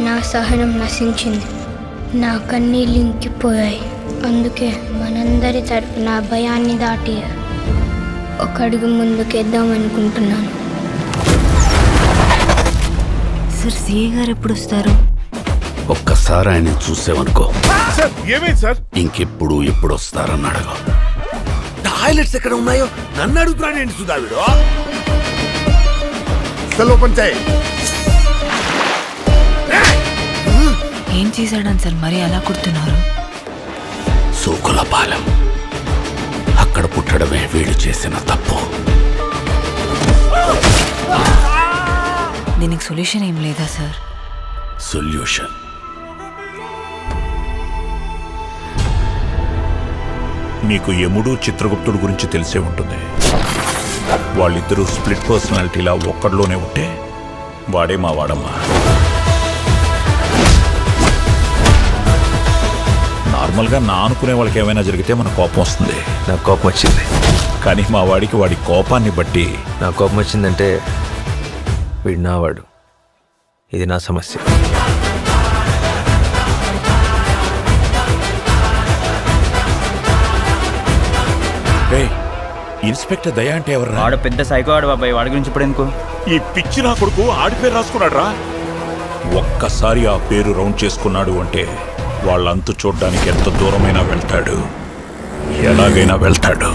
నా సహనం నశించింది, నా కన్నీళ్ళు ఇంకిపోయాయి. అందుకే మనందరి తరపున భయాన్ని దాటి ఒక అడుగు ముందుకేద్దాం అనుకుంటున్నాను. సార్ సిఏ గారు ఎప్పుడు వస్తారు? ఒక్కసారి ఆయన చూసేవనుకో సార్ ఇంకెప్పుడు ఎప్పుడు వస్తారని అడగ. టాయిలెట్స్ ఎక్కడ ఉన్నాయో నన్ను అడుగుతున్నాడు సుధావిడు. ఓపెన్ చేయి. ఏం చేశాడని సార్ మరి అలా కుడుతున్నారు? సూకుల పాలెం అక్కడ పుట్టడమే వీడు చేసిన తప్పు. దీనికి సొల్యూషన్ ఏం లేదా సార్? సొల్యూషన్ మీకు యముడు చిత్రగుప్తుడు గురించి తెలిసే ఉంటుంది. వాళ్ళిద్దరూ స్ప్లిట్ పర్సనాలిటీలా ఒక్కడిలోనే ఉంటే వాడే మా వాడమ్మా. నార్మల్గా నా అనుకునే వాళ్ళకి ఏమైనా జరిగితే మన కోపం వస్తుంది. నాకు కోపం వచ్చింది, కానీ మా వాడికి వాడి కోపాన్ని బట్టి నా కోపం వచ్చిందంటే వీడు నావాడు. ఇది నా సమస్య. ఇన్స్పెక్టర్ దయా అంటే ఎవరు? వాడు పెద్ద సైకో ఆడు బాబాయ్. వాడి గురించి ఇప్పుడు ఎందుకు? ఈ పిచ్చి నా కొడుకు ఆడి పేరు రాసుకున్నాడు రా. ఒక్కసారి ఆ పేరు రౌండ్ చేసుకున్నాడు అంటే వాళ్ళంతు చూడ్డానికి ఎంత దూరమైనా వెళ్తాడు, ఎలాగైనా వెళ్తాడు.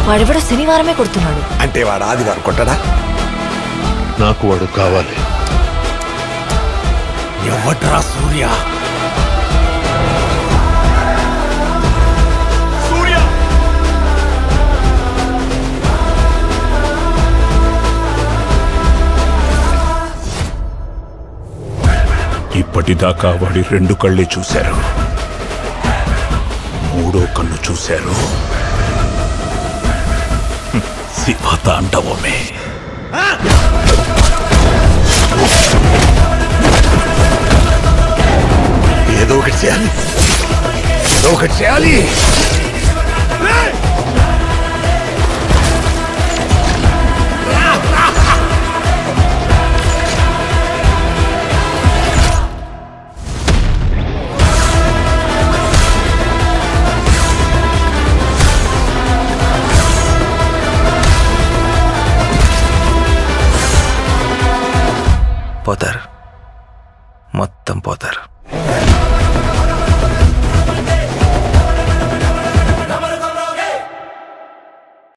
వాడెవడో శనివారమే కొడుతున్నాడు అంటే వాడు ఆదివారం కొట్టడా? నాకు వాడు కావాలి. ఎవడ్రా సూర్య? ఇప్పటిదాకా వాడి 2 కళ్ళే చూశారు, 3వ కన్ను చూశారు. శివతాండవమే. ఏదో ఒకటి చేయాలి.